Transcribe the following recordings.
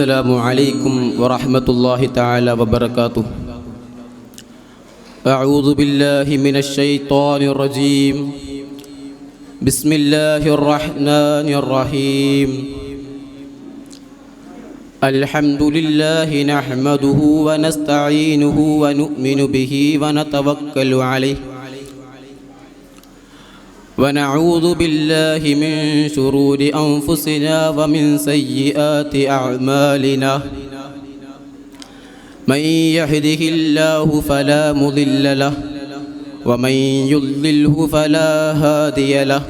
السلام عليكم ورحمة الله تعالى وبركاته. أعوذ بالله من الشيطان الرجيم. بسم الله الرحمن الرحيم. الحمد لله نحمده ونستعينه ونؤمن به ونتوكل عليه ونعوذ بالله من شرور أنفسنا ومن سيئات أعمالنا. من يهده الله فلا مضل له ومن يضلله فلا هادي له.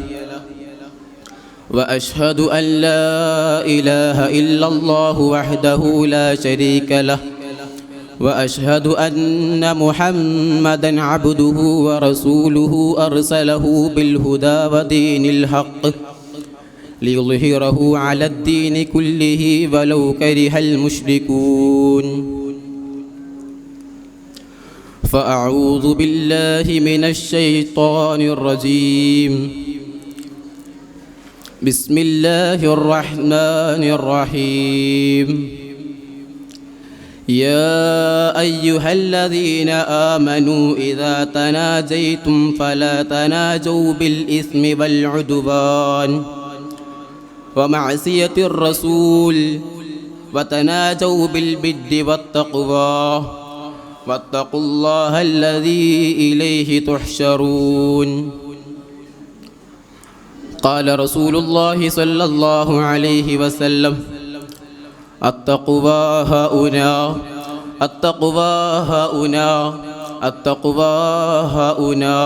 وأشهد أن لا إله إلا الله وحده لا شريك له وأشهد أن محمدًا عبده ورسوله أرسله بالهدى ودين الحق ليظهره على الدين كله ولو كره المشركون. فأعوذ بالله من الشيطان الرجيم. بسم الله الرحمن الرحيم. يا أيها الذين آمنوا إذا تناجيتم فلا تناجوا بالإثم والعدوان ومعصية الرسول وتناجوا بالبر والتقوى واتقوا الله الذي إليه تحشرون. قال رسول الله صلى الله عليه وسلم: التقوى هؤنا التقوى هؤنا التقوى هؤنا.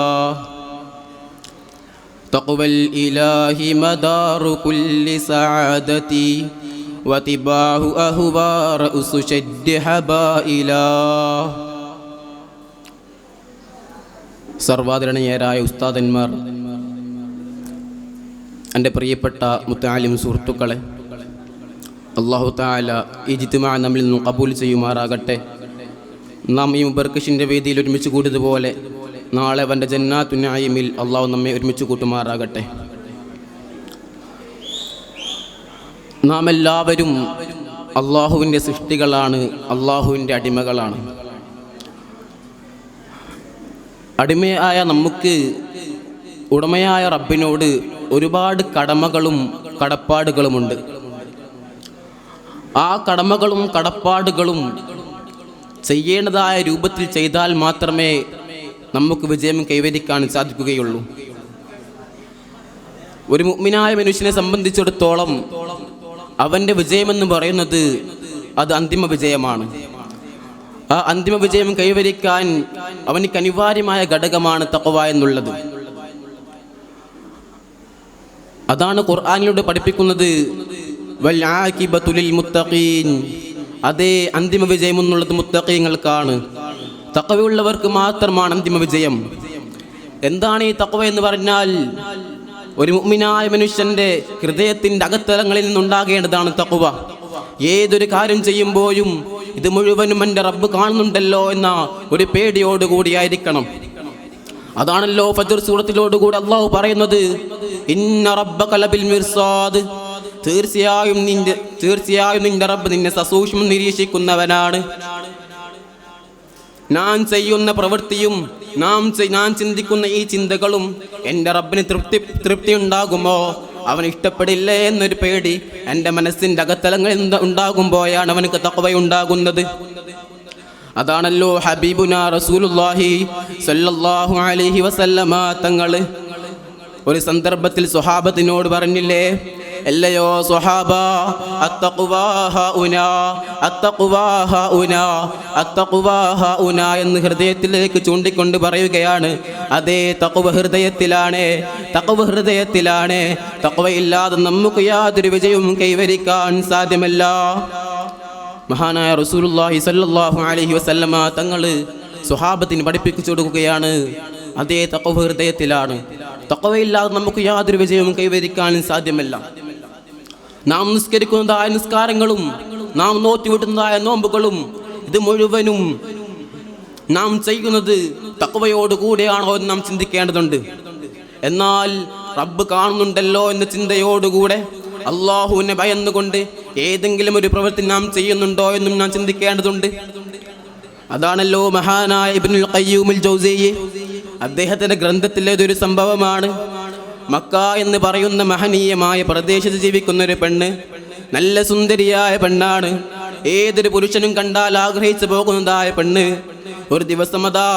تقوى الإله مدار كل سعادتي واتباع أهوى رأس شد حبائلا. സർവാദരണീയരായ ഉസ്താദന്മാർ, എൻ്റെ പ്രിയപ്പെട്ട മുത്തആലിം സുഹൃത്തുക്കളെ, അല്ലാഹു തആല ഈ ഇജ്തിമാ നമ്മിൽ നിന്നും ഖബൂൽ ചെയ്യുമാറാകട്ടെ. നാം ഈ മുബർക്കഷിൻ്റെ വേദിയിൽ ഒരുമിച്ച് കൂടിയതുപോലെ നാളെ അവൻ്റെ ജന്നാത്തുൻ നഈമിൽ അല്ലാഹു നമ്മെ ഒരുമിച്ച് കൂട്ടുമാറാകട്ടെ. നാം എല്ലാവരും അല്ലാഹുവിൻ്റെ സൃഷ്ടികളാണ്, അല്ലാഹുവിൻ്റെ അടിമകളാണ്. അടിമയായ നമുക്ക് ഉടമയായ റബ്ബിനോട് ഒരുപാട് കടമകളും കടപ്പാടുകളുമുണ്ട്. ആ കടമകളും കടപ്പാടുകളും ചെയ്യേണ്ടതായ രൂപത്തിൽ ചെയ്താൽ മാത്രമേ നമുക്ക് വിജയം കൈവരിക്കാൻ സാധിക്കുകയുള്ളൂ. ഒരു മുഅ്മിനായ മനുഷ്യനെ സംബന്ധിച്ചിടത്തോളം അവൻ്റെ വിജയമെന്ന് പറയുന്നത് അത് അന്തിമ വിജയമാണ്. ആ അന്തിമ വിജയം കൈവരിക്കാൻ അവനിക്ക് അനിവാര്യമായ ഘടകമാണ് തഖ്വ എന്നുള്ളത്. അതാണ് ഖുർആനിലൂടെ പഠിപ്പിക്കുന്നത്. വൽആഖിബത്തു ലിൽ മുത്തഖീൻ. അതേ അന്തിമ വിജയം എന്നുള്ളത് മുത്തഖീങ്ങൾക്കാണ്, തഖ്വയുള്ളവർക്ക് മാത്രമാണ് അന്തിമ വിജയം. എന്താണ് ഈ തഖ്വ എന്ന് പറഞ്ഞാൽ? ഒരു മുഅ്മിനായ മനുഷ്യന്റെ ഹൃദയത്തിൻ്റെ അകത്തലങ്ങളിൽ നിന്നുണ്ടാകേണ്ടതാണ് തഖ്വ. ഏതൊരു കാര്യം ചെയ്യുമ്പോഴും ഇത് മുഴുവനും എൻ്റെ റബ്ബ് കാണുന്നുണ്ടല്ലോ എന്ന ഒരു പേടിയോടുകൂടിയായിരിക്കണം. അതാണല്ലോ ഫജ്ർ സൂറത്തിലോടുകൂടി അല്ലാഹു പറയുന്നത്: ഇന്ന റബ്ബക ലബിൽ മിർസാദ്. തീർച്ചയായും നിന്റെ റബ്ബ് നിന്നെ സസൂക്ഷ്മം നിരീക്ഷിക്കുന്നവനാണ്. ഞാൻ ചെയ്യുന്ന പ്രവൃത്തിയും ഞാൻ ചിന്തിക്കുന്ന ഈ ചിന്തകളും എൻ്റെ റബ്ബിന് തൃപ്തി ഉണ്ടാകുമോ, അവൻ ഇഷ്ടപ്പെടില്ലേ എന്നൊരു പേടി എൻ്റെ മനസ്സിൻ്റെ അകത്തലങ്ങളിൽ ഉണ്ടാകുമ്പോഴാണ് അവനക്ക് തഖ്വയുണ്ടാകുന്നത്. അതാണല്ലോ ഹബീബുനാ റസൂലുള്ളാഹി സ്വല്ലല്ലാഹു അലൈഹി വസല്ലമ തങ്ങൾ ഒരു സന്ദർഭത്തിൽ സ്വഹാബത്തിനോട് പറഞ്ഞില്ലേ: അല്ലയോ സ്വഹാബ, അത്തഖ്വാ ഹഉനാ അത്തഖ്വാ ഹഉനാ അത്തഖ്വാ ഹഉനാ എന്ന് ഹൃദയത്തിലേക്ക് ചൂണ്ടിക്കൊണ്ട് പറയുകയാണ്. അതേ തഖ്വ ഹൃദയത്തിലാണ്, തഖ്വ ഹൃദയത്തിലാണ്. തഖ്വയില്ലാതെ നമുക്ക് യാതൊരു വിജയവും കൈവരിക്കാൻ സാധ്യമല്ല. മഹാനായ റസൂലുള്ളാഹി സ്വല്ലല്ലാഹു അലൈഹി വസല്ലമ തങ്ങൾ സ്വഹാബത്തിന് പഠിപ്പിച്ചു കൊടുക്കുകയാണ്. അതേ തഖ്വ ഹൃദയത്തിലാണ്. തഖ്വയില്ലാതെ നമുക്ക് യാതൊരു വിജയവും കൈവരിക്കാൻ സാധ്യമല്ല. നാം നിസ്കരിക്കുന്നതായ നിസ്കാരങ്ങളും നാം നോറ്റിവിട്ടുന്നതായ നോമ്പുകളും ഇത് മുഴുവനും നാം ചെയ്യുന്നത് തഖ്വയോടുകൂടിയാണോ എന്ന് നാം ചിന്തിക്കേണ്ടതുണ്ട്. എന്നാൽ റബ്ബ് കാണുന്നുണ്ടല്ലോ എന്ന ചിന്തയോടുകൂടെ അള്ളാഹുവിനെ ഭയന്നുകൊണ്ട് ഏതെങ്കിലും ഒരു പ്രവൃത്തി നാം ചെയ്യുന്നുണ്ടോ എന്നും നാം ചിന്തിക്കേണ്ടതുണ്ട്. അതാണല്ലോ മഹാനായ ഇബ്നുൽ ഖയ്യൂമുൽ ജൗസിയ്യി അദ്ദേഹത്തിൻ്റെ ഗ്രന്ഥത്തിലേതൊരു സംഭവമാണ്. മക്ക എന്ന് പറയുന്ന മഹനീയമായ പ്രദേശത്ത് ജീവിക്കുന്ന ഒരു പെണ്ണ്, നല്ല സുന്ദരിയായ പെണ്ണാണ്. ഏതൊരു പുരുഷനും കണ്ടാൽ ആഗ്രഹിച്ചു പോകുന്നതായ പെണ്ണ്. ഒരു ദിവസം അതാ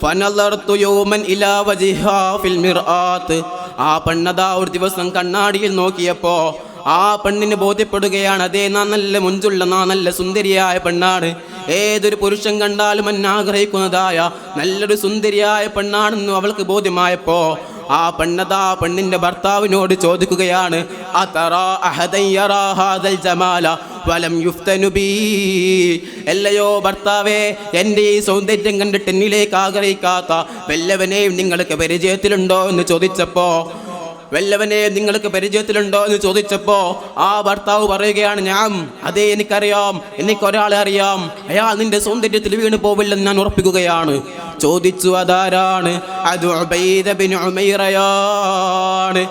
ഫനളർതു യൗമൻ ഇലാ വജ്ഹിഹാ ഫിൽ മിർആത്ത്, ആ പെണ്ണതാ ഒരു ദിവസം കണ്ണാടിയിൽ നോക്കിയപ്പോ ആ പെണ്ണിന് ബോധ്യപ്പെടുകയാണ്, അതേ നാ നല്ല മുഞ്ചുള്ള നല്ല സുന്ദരിയായ പെണ്ണാണ്. ഏതൊരു പുരുഷൻ കണ്ടാലും എന്നെ ആഗ്രഹിക്കുന്നതായ നല്ലൊരു സുന്ദരിയായ പെണ്ണാണെന്ന് അവൾക്ക് ബോധ്യമായപ്പോ ആ പെണ്ണതാ പെണ്ണിന്റെ ഭർത്താവിനോട് ചോദിക്കുകയാണ്, അല്ലയോ ഭർത്താവേ, എൻ്റെ ഈ സൗന്ദര്യം കണ്ടിട്ട് എന്നിലേക്ക് ആഗ്രഹിക്കാത്ത വല്ലവനെയും നിങ്ങൾക്ക് പരിചയത്തിലുണ്ടോ എന്ന് ചോദിച്ചപ്പോ ആ ഭർത്താവ് പറയുകയാണ്, ഞാൻ അതേ എനിക്കറിയാം, എനിക്കൊരാളെ അറിയാം, അയാൾ നിന്റെ സൗന്ദര്യത്തിൽ വീണു പോവില്ലെന്ന് ഞാൻ ഉറപ്പിക്കുകയാണ്. ചോദിച്ചു, അതാരാണ്? അത് ഉബൈദ ബിൻ ഉമൈറയാണ്.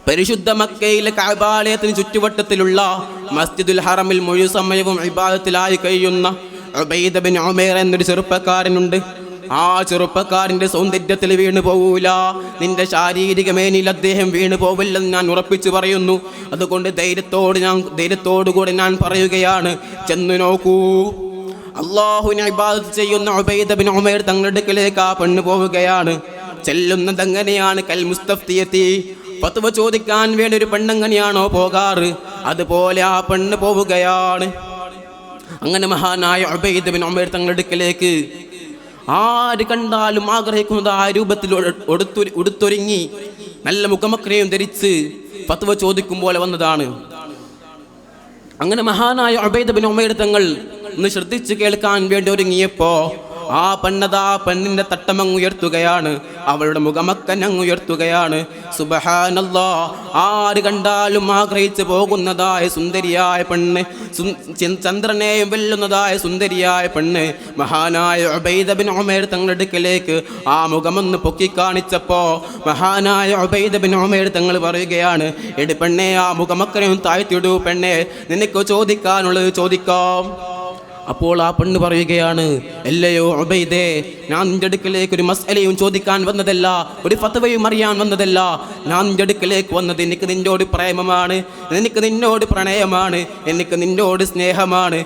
പരിശുദ്ധ മക്കയിലെ കഅബാലയത്തിന് ചുറ്റുവട്ടത്തിലുള്ള മസ്ജിദുൽ ഹറമിൽ മുഴുവൻ സമയവും ഇബാദത്തിലായി കഴിയുന്ന ഉബൈദ ബിൻ ഉമൈറ എന്നൊരു ചെറുപ്പക്കാരനുണ്ട്. ആ ചെറുപ്പക്കാരൻ്റെ സൗന്ദര്യത്തിൽ വീണു പോവൂല, നിന്റെ ശാരീരിക മേനിൽ അദ്ദേഹം വീണു പോവില്ലെന്ന് ഞാൻ ഉറപ്പിച്ചു പറയുന്നു. അതുകൊണ്ട് ധൈര്യത്തോടുകൂടി ഞാൻ പറയുകയാണ്, ചെന്നു നോക്കൂ. അള്ളാഹുവിനെ ഇബാദത്ത് ചെയ്യുന്ന ഉബൈദ ബിൻ ഉമൈർ തങ്ങളുടെ അടുക്കലേക്ക് ആ പെണ്ണ് പോവുകയാണ്. ചെല്ലുന്നത് എങ്ങനെയാണ്? കൽ മുസ്തഫ്തിയത്തി, ഫത്വ ചോദിക്കാൻ വേണ്ടി ഒരു പെണ്ണെങ്ങനെയാണോ പോകാറ്, അതുപോലെ ആ പെണ്ണ് പോവുകയാണ്. അങ്ങനെ മഹാനായ ഉബൈദ ബിൻ ഉമൈർ തങ്ങളുടെ അടുക്കലേക്ക് ആര് കണ്ടാലും ആഗ്രഹിക്കുന്നത് ആ രൂപത്തിൽ ഉടുത്തൊരുങ്ങി നല്ല മുഖമക്രയും ധരിച്ച് ഫത്വ ചോദിക്കും പോലെ വന്നതാണ്. അങ്ങനെ മഹാനായ ഉബൈദ ബിൻ ഉമൈർ തങ്ങൾ ഒന്ന് ശ്രദ്ധിച്ച് കേൾക്കാൻ വേണ്ടി ഒരുങ്ങിയപ്പോ ആ പെണ്ണിന്റെ തട്ടമങ്ങ് ഉയർത്തുകയാണ്, അവളുടെ മുഖമക്കനങ്ങ് ഉയർത്തുകയാണ്. സുബ്ഹാനല്ലാഹ്, ആര് കണ്ടാലും ആഗ്രഹിച്ചു പോകുന്നതായ സുന്ദരിയായ പെണ്ണ്, ചന്ദ്രനെയും വെല്ലുന്നതായ സുന്ദരിയായ പെണ്ണ് മഹാനായ ഉബൈദ ബിൻ ഉമൈർ തങ്ങളുടെ അടുക്കലേക്ക് ആ മുഖമൊന്ന് പൊക്കി കാണിച്ചപ്പോ മഹാനായ ഉബൈദ ബിൻ ഉമൈർ തങ്ങൾ പറയുകയാണ്, എടി പെണ്ണെ, ആ മുഖമക്കനെയും താഴ്ത്തിയിടൂ പെണ്ണെ, നിനക്ക് ചോദിക്കാനുള്ളത് ചോദിക്കാം. അപ്പോൾ ആ പെണ്ണ് പറയുകയാണ്, അല്ലയോ ഉബൈദേ, ഞാൻ നിന്റെ അടുക്കലേക്ക് ഒരു മസ്അലയും ചോദിക്കാൻ വന്നതല്ല, ഒരു ഫത്വയും അറിയാൻ വന്നതല്ല. ഞാൻ നിന്റെ അടുക്കലേക്ക് വന്നത് എനിക്ക് നിന്നോട് പ്രേമമാണ്, എനിക്ക് നിന്നോട് പ്രണയമാണ്, എനിക്ക് നിന്നോട് സ്നേഹമാണ്,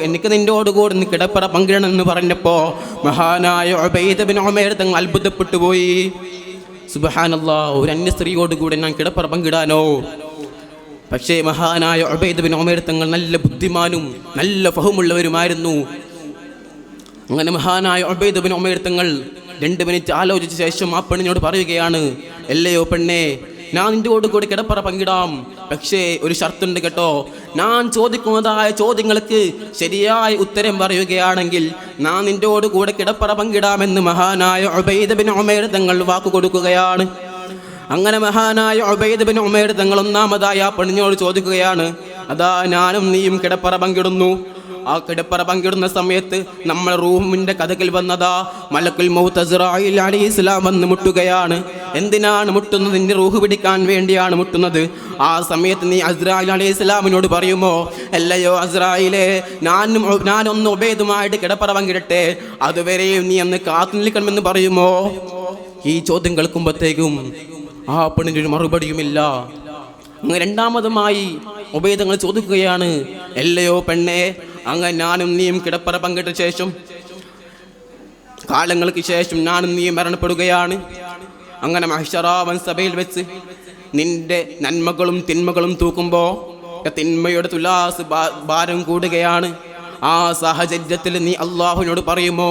എനിക്ക് നിന്നോട് കൂടെ കിടപ്പറ പങ്കിടണമെന്ന് പറഞ്ഞപ്പോൾ മഹാനായ ഉബൈദ ബിൻ ഉമൈർ തങ്ങൾ അത്ഭുതപ്പെട്ടു പോയി. സുബ്ഹാനല്ലാഹ്, ഒരു അന്യ സ്ത്രീയോടുകൂടെ ഞാൻ കിടപ്പറ പങ്കിടാനോ? പക്ഷേ മഹാനായ ഉബൈദ ബിൻ ഉമൈർ തങ്ങൾ നല്ല ബുദ്ധിമാനും നല്ല ഫഹമുള്ളവരുമായിരുന്നു. അങ്ങനെ മഹാനായ ഉബൈദ ബിൻ ഉമൈർ തങ്ങൾ 2 മിനിറ്റ് ആലോചിച്ച ശേഷം ആ പെണ്ണിനോട് പറയുകയാണ്, അല്ലയോ പെണ്ണേ, ഞാൻ നിൻ്റെ കൂടെ കിടപ്പറ പങ്കിടാം, പക്ഷേ ഒരു ഷർത്തുണ്ട് കേട്ടോ. ഞാൻ ചോദിക്കുന്നതായ ചോദ്യങ്ങൾക്ക് ശരിയായ ഉത്തരം പറയുകയാണെങ്കിൽ ഞാൻ നിൻ്റെ കൂടെ കിടപ്പറ പങ്കിടാമെന്ന് മഹാനായ ഉബൈദ ബിൻ ഉമൈർ തങ്ങൾ വാക്കു കൊടുക്കുകയാണ്. അങ്ങനെ മഹാനായ ഉബൈദ ബിൻ ഉമൈർ തങ്ങൾ ഒന്നാമതായി ആ പെണ്ണിനോട് ചോദിക്കുകയാണ്, അതാ ഞാനും നീയും കിടപ്പറ പങ്കിടുന്നു. ആ കിടപ്പറ പങ്കിടുന്ന സമയത്ത് നമ്മൾ റൂമിൻ്റെ കഥകിൽ വന്നതാ മലക്കുൽ മൗത്ത് അസ്റായീൽ അലൈഹിസ്സലാം വന്ന് മുട്ടുകയാണ്. എന്തിനാണ് മുട്ടുന്നത്? നിന്റെ റൂഹ് പിടിക്കാൻ വേണ്ടിയാണ് മുട്ടുന്നത്. ആ സമയത്ത് നീ അസ്റായീൽ അലൈഹിസ്സലാമിനോട് പറയുമോ, അല്ലയോ അസ്റായീലേ, ഞാനൊന്ന് ഉബൈദുമായിട്ട് കിടപ്പറ പങ്കിടട്ടെ, അതുവരെയും നീ അന്ന് കാത്തു നിൽക്കണമെന്ന് പറയുമോ? ഈ ചോദ്യം കേൾക്കുമ്പോഴത്തേക്കും ആ പെണ്ണിൻ്റെ ഒരു മറുപടിയുമില്ല. അങ്ങനെ രണ്ടാമതുമായി ഉബൈദ് തങ്ങൾ ചോദിക്കുകയാണ്, അല്ലയോ പെണ്ണേ, അങ്ങനെ ഞാനും നീയും കിടപ്പറ പങ്കിട്ട ശേഷം കാലങ്ങൾക്ക് ശേഷം ഞാനും നീയും മരണപ്പെടുകയാണ്. അങ്ങനെ മഹ്ശറാവൻ സഭയിൽ വെച്ച് നിന്റെ നന്മകളും തിന്മകളും തൂക്കുമ്പോൾ തിന്മയുടെ തുലാസ് ഭാരം കൂടുകയാണ്. ആ സാഹചര്യത്തിൽ നീ അള്ളാഹുവിനോട് പറയുമോ,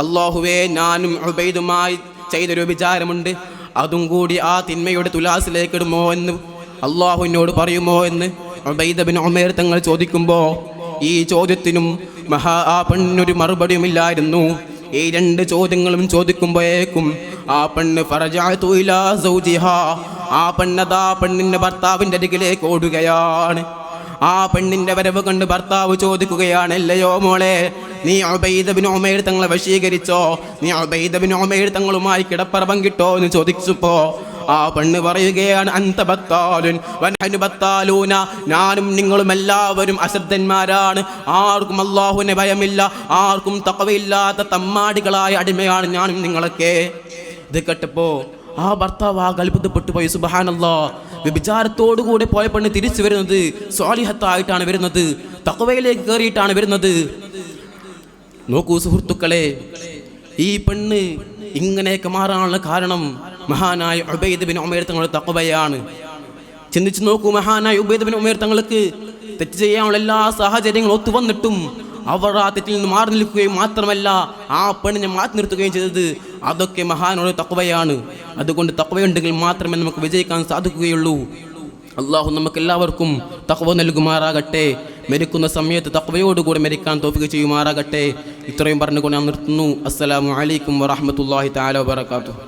അള്ളാഹുവേ, ഞാനും ഉബൈദുമായി ചെയ്തൊരു വിചാരമുണ്ട്, അതും കൂടി ആ തിന്മയുടെ തുലാസിലേക്ക് ഇടുമോ എന്ന് അള്ളാഹുവിനോട് പറയുമോ എന്ന് ഉബൈദ ബിൻ ഉമൈർ തങ്ങൾ ചോദിക്കുമ്പോൾ ഈ ചോദ്യത്തിനും ആ പെണ്ണിനൊരു മറുപടിയുമില്ലായിരുന്നു. ഈ 2 ചോദ്യങ്ങളും ചോദിക്കുമ്പോഴേക്കും ആ പെണ്ണ് ഫറജഅതു ഇലാ സൗജിഹാ, ആ പെണ്ണിൻ്റെ ഭർത്താവിൻ്റെ അരികിലേക്ക് ഓടുകയാണ്. ആ പെണ്ണിൻ്റെ വരവ് കണ്ട് ഭർത്താവ് ചോദിക്കുകയാണ്, അല്ലയോ മോളെ, നീ ഉബൈദ ബിൻ ഉമൈർ തങ്ങളെ വശീകരിച്ചോ? നീ ഉബൈദ ബിൻ ഉമൈർ തങ്ങളുമായി കിടപ്പറ പങ്കിട്ടോ എന്ന് ചോദിച്ചപ്പോൾ ആ പെണ്ണ് പറയുകയാണ് അൻത ബത്താലുൻ വനഹനു ബത്താലൂന, ഞാനും നിങ്ങളും എല്ലാവരും അശ്രദ്ധന്മാരാണ്, ആർക്കും അല്ലാഹുവിനെ ഭയമില്ല, ആർക്കും തഖ്വയില്ലാത്ത തമ്മാടികളായ അടിമയാണ് ഞാനും നിങ്ങളൊക്കെ. ഇത് കേട്ടപ്പോ ആ ഭർത്താവ് അത്ഭുതപ്പെട്ടു പോയി. സുബ്ഹാനല്ലാഹ്, വ്യഭിചാരത്തോടുകൂടി പോയ പെണ്ണ് തിരിച്ചു വരുന്നത് സ്വാലിഹത്തായിട്ടാണ് വരുന്നത്, തഖ്വയിലേക്ക് കയറിയിട്ടാണ് വരുന്നത്. നോക്കൂ സുഹൃത്തുക്കളെ, ഈ പെണ്ണ് ഇങ്ങനെയൊക്കെ മാറാനുള്ള കാരണം മഹാനായ ഉബൈദ് ബിൻ ഉമൈർ തങ്ങളുടെ തഖ്വയാണ്. ചിന്തിച്ചു നോക്കൂ, മഹാനായ ഉബൈദ് ബിൻ ഉമൈർ തങ്ങൾക്ക് തെറ്റ് ചെയ്യാനുള്ള എല്ലാ സാഹചര്യങ്ങളും ഒത്തു വന്നിട്ടും അവർ ആ തെറ്റിൽ നിന്ന് മാറി നിൽക്കുകയും മാത്രമല്ല ആ പെണ്ണിനെ മാറ്റി നിർത്തുകയും ചെയ്തത് അതൊക്കെ മഹാനോട് തഖ്വയാണ്. അതുകൊണ്ട് തഖ്വയുണ്ടെങ്കിൽ മാത്രമേ നമുക്ക് വിജയിക്കാൻ സാധിക്കുകയുള്ളൂ. അള്ളാഹു നമുക്ക് എല്ലാവർക്കും തഖ്വ നൽകുമാറാകട്ടെ. മരിക്കുന്ന സമയത്ത് തഖ്വയോടുകൂടി മരിക്കാൻ തൗഫീഖ് ചെയ്യുമാറാകട്ടെ. ഇത്രയും പറഞ്ഞുകൊണ്ട് ഞാൻ നിർത്തുന്നു. അസ്സലാമു അലൈക്കും വറഹ്മത്തുള്ളാഹി തആല വബറകാതുഹു.